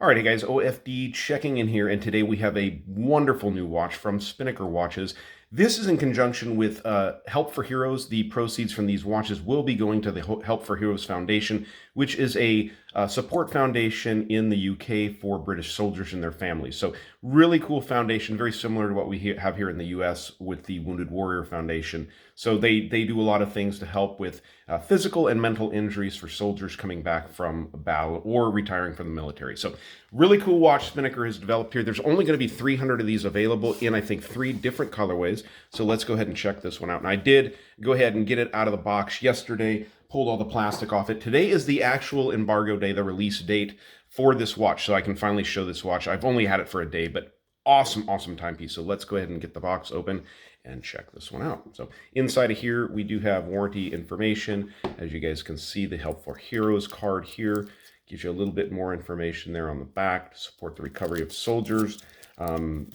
Alrighty guys, OFD checking in here, and today we have a wonderful new watch from Spinnaker Watches. This is in conjunction with Help for Heroes. The proceeds from these watches will be going to the Help for Heroes Foundation, which is a support foundation in the UK for British soldiers and their families. So really cool foundation, very similar to what we have here in the US with the Wounded Warrior Foundation. So they do a lot of things to help with physical and mental injuries for soldiers coming back from battle or retiring from the military. So really cool watch Spinnaker has developed here. There's only going to be 300 of these available in, I think, 3 different colorways. So let's go ahead and check this one out. And I did go ahead and get it out of the box yesterday, pulled all the plastic off it. Today is the actual embargo day, the release date for this watch. So I can finally show this watch. I've only had it for a day, but awesome timepiece. So let's go ahead and get the box open and check this one out. So inside of here, we do have warranty information. As you guys can see, the Help for Heroes card here gives you a little bit more information there on the back to support the recovery of soldiers.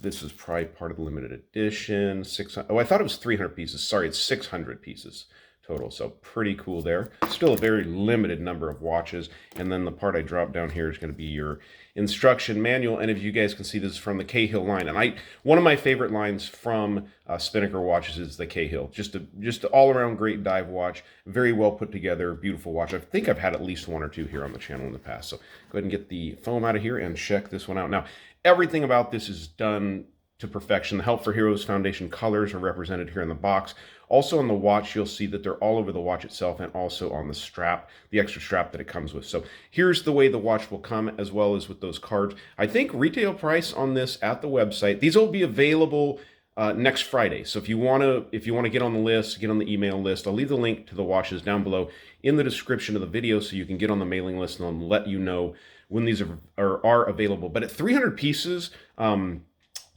This is probably part of the limited edition. I thought it was 300 pieces. Sorry, it's 600 pieces total. So pretty cool there. Still a very limited number of watches. And then the part I dropped down here is going to be your instruction manual. And if you guys can see, this is from the Cahill line. And one of my favorite lines from Spinnaker watches is the Cahill. Just an all-around great dive watch. Very well put together, beautiful watch. I think I've had at least 1 or 2 here on the channel in the past. So go ahead and get the foam out of here and check this one out. Now, everything about this is done to perfection. The Help for Heroes Foundation colors are represented here in the box. Also on the watch, you'll see that they're all over the watch itself and also on the strap, the extra strap that it comes with. So here's the way the watch will come, as well as with those cards. I think retail price on this at the website, these will be available next Friday. So if you want to get on the list, get on the email list, I'll leave the link to the watches down below in the description of the video so you can get on the mailing list, and I'll let you know when these are available. But at 300 pieces,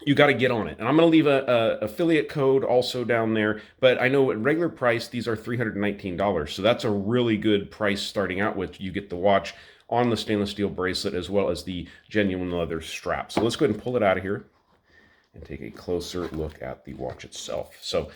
you got to get on it. And I'm going to leave a affiliate code also down there. But I know at regular price, these are $319. So that's a really good price starting out with. You get the watch on the stainless steel bracelet as well as the genuine leather strap. So let's go ahead and pull it out of here and take a closer look at the watch itself. So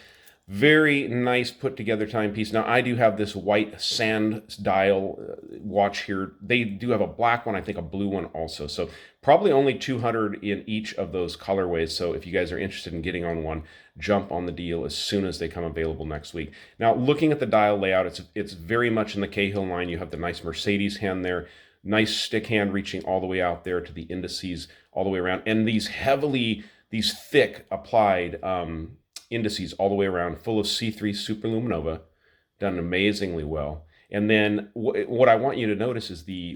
very nice put together timepiece. Now I do have this white sand dial watch here. They do have a black one, I think a blue one also. So probably only 200 in each of those colorways. So if you guys are interested in getting on one, jump on the deal as soon as they come available next week. Now looking at the dial layout, it's very much in the Cahill line. You have the nice Mercedes hand there, nice stick hand reaching all the way out there to the indices all the way around, and these thick applied indices all the way around, full of C3 Superluminova, done amazingly well. And then what I want you to notice is the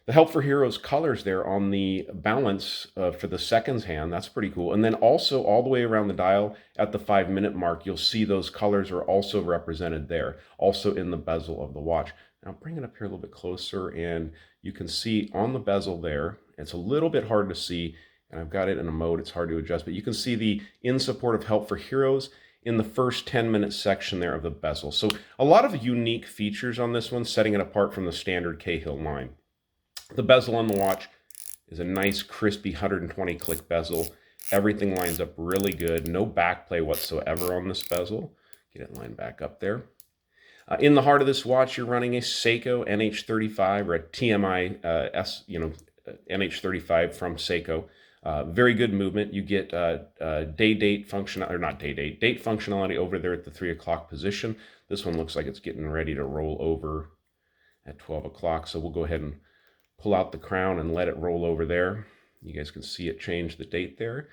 Help for Heroes colors there on the balance for the seconds hand. That's pretty cool. And then also all the way around the dial at the 5-minute mark, you'll see those colors are also represented there, also in the bezel of the watch. Now bring it up here a little bit closer, and you can see on the bezel there, it's a little bit hard to see, and I've got it in a mode, it's hard to adjust, but you can see the in support of Help for Heroes in the first 10-minute section there of the bezel. So a lot of unique features on this one, setting it apart from the standard Cahill line. The bezel on the watch is a nice, crispy 120-click bezel. Everything lines up really good. No backplay whatsoever on this bezel. Get it lined back up there. In the heart of this watch, you're running a Seiko NH35 or a TMI NH35 from Seiko. Very good movement. You get date functionality over there at the 3 o'clock position. This one looks like it's getting ready to roll over at 12 o'clock. So we'll go ahead and pull out the crown and let it roll over there. You guys can see it change the date there.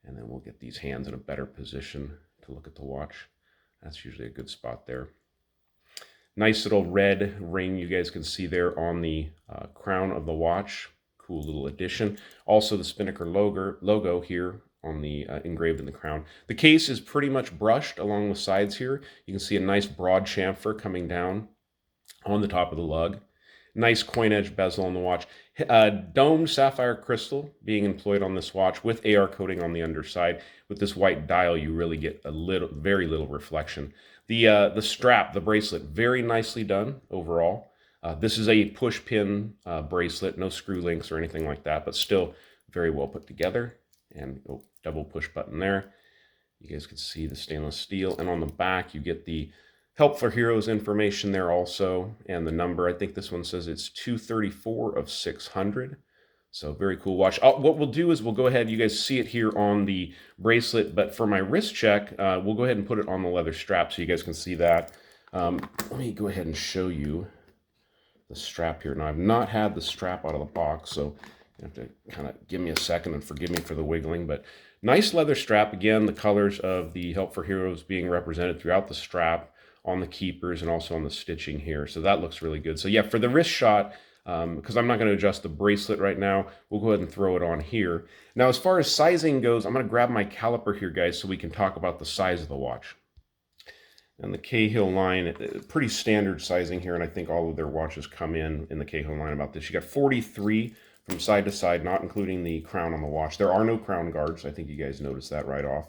And then we'll get these hands in a better position to look at the watch. That's usually a good spot there. Nice little red ring you guys can see there on the crown of the watch. Cool little addition. Also the Spinnaker logo here on the engraved in the crown. The case is pretty much brushed along the sides here. You can see a nice broad chamfer coming down on the top of the lug. Nice coin edge bezel on the watch. Domed sapphire crystal being employed on this watch with AR coating on the underside. With this white dial, you really get very little reflection. The strap, the bracelet, very nicely done overall. This is a push pin bracelet, no screw links or anything like that, but still very well put together. And double push button there. You guys can see the stainless steel. And on the back, you get the Help for Heroes information there also, and the number. I think this one says it's 234 of 600. So very cool watch. What we'll do is we'll go ahead, you guys see it here on the bracelet, but for my wrist check, we'll go ahead and put it on the leather strap so you guys can see that. Let me go ahead and show you the strap here. Now, I've not had the strap out of the box, so you have to kind of give me a second and forgive me for the wiggling, but nice leather strap. Again, the colors of the Help for Heroes being represented throughout the strap, on the keepers, and also on the stitching here. So that looks really good. So yeah, for the wrist shot, because I'm not going to adjust the bracelet right now, we'll go ahead and throw it on here. Now, as far as sizing goes, I'm going to grab my caliper here, guys, so we can talk about the size of the watch. And the Cahill line, pretty standard sizing here, and I think all of their watches come in the Cahill line about this. You got 43 from side to side, not including the crown on the watch. There are no crown guards. I think you guys noticed that right off.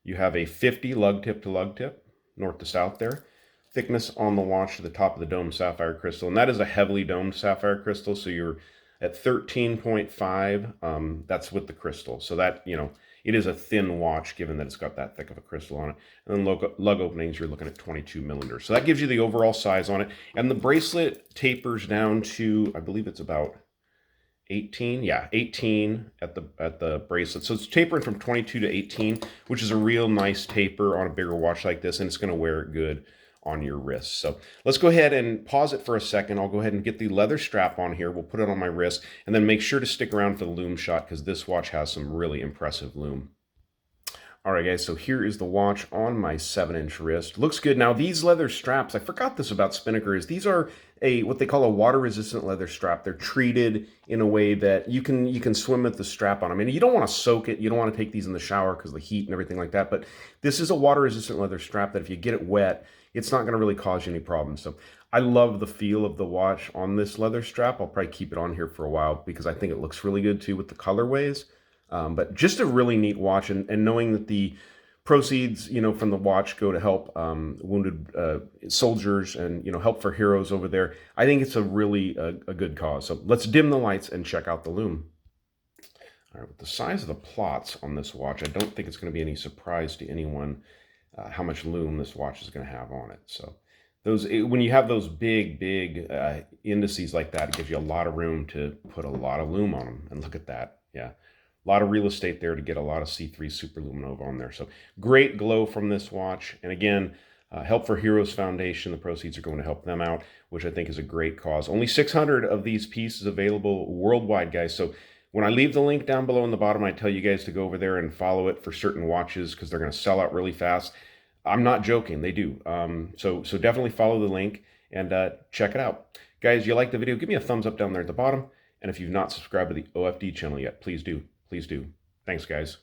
You have a 50 lug tip to lug tip, north to south there. Thickness on the watch to the top of the domed sapphire crystal, and that is a heavily domed sapphire crystal, so you're at 13.5. That's with the crystal, so that, you know, it is a thin watch given that it's got that thick of a crystal on it. And then lug openings, you're looking at 22 millimeters. So that gives you the overall size on it. And the bracelet tapers down to, I believe it's about 18. Yeah, 18 at the bracelet. So it's tapering from 22 to 18, which is a real nice taper on a bigger watch like this, and it's going to wear it good on your wrist. So let's go ahead and pause it for a second. I'll go ahead and get the leather strap on here. We'll put it on my wrist, and then make sure to stick around for the loom shot because this watch has some really impressive loom. All right, guys, so here is the watch on my 7-inch wrist. Looks good. Now, these leather straps, I forgot this about Spinnaker, is these are what they call a water-resistant leather strap. They're treated in a way that you can swim with the strap on. I mean, you don't want to soak it. You don't want to take these in the shower because of the heat and everything like that. But this is a water-resistant leather strap that if you get it wet, it's not going to really cause you any problems. So I love the feel of the watch on this leather strap. I'll probably keep it on here for a while because I think it looks really good too with the colorways. But just a really neat watch, and knowing that the proceeds, you know, from the watch go to help wounded soldiers and, you know, Help for Heroes over there, I think it's a really a good cause. So let's dim the lights and check out the loom. All right, with the size of the plots on this watch, I don't think it's going to be any surprise to anyone how much loom this watch is going to have on it. So when you have those big indices like that, it gives you a lot of room to put a lot of loom on them. And look at that. Yeah. A lot of real estate there to get a lot of C3 Superluminova on there. So great glow from this watch. And again, Help for Heroes Foundation, the proceeds are going to help them out, which I think is a great cause. Only 600 of these pieces available worldwide, guys. So when I leave the link down below in the bottom, I tell you guys to go over there and follow it for certain watches because they're going to sell out really fast. I'm not joking. They do. So definitely follow the link and check it out. Guys, you like the video, give me a thumbs up down there at the bottom. And if you've not subscribed to the OFD channel yet, please do. Please do. Thanks, guys.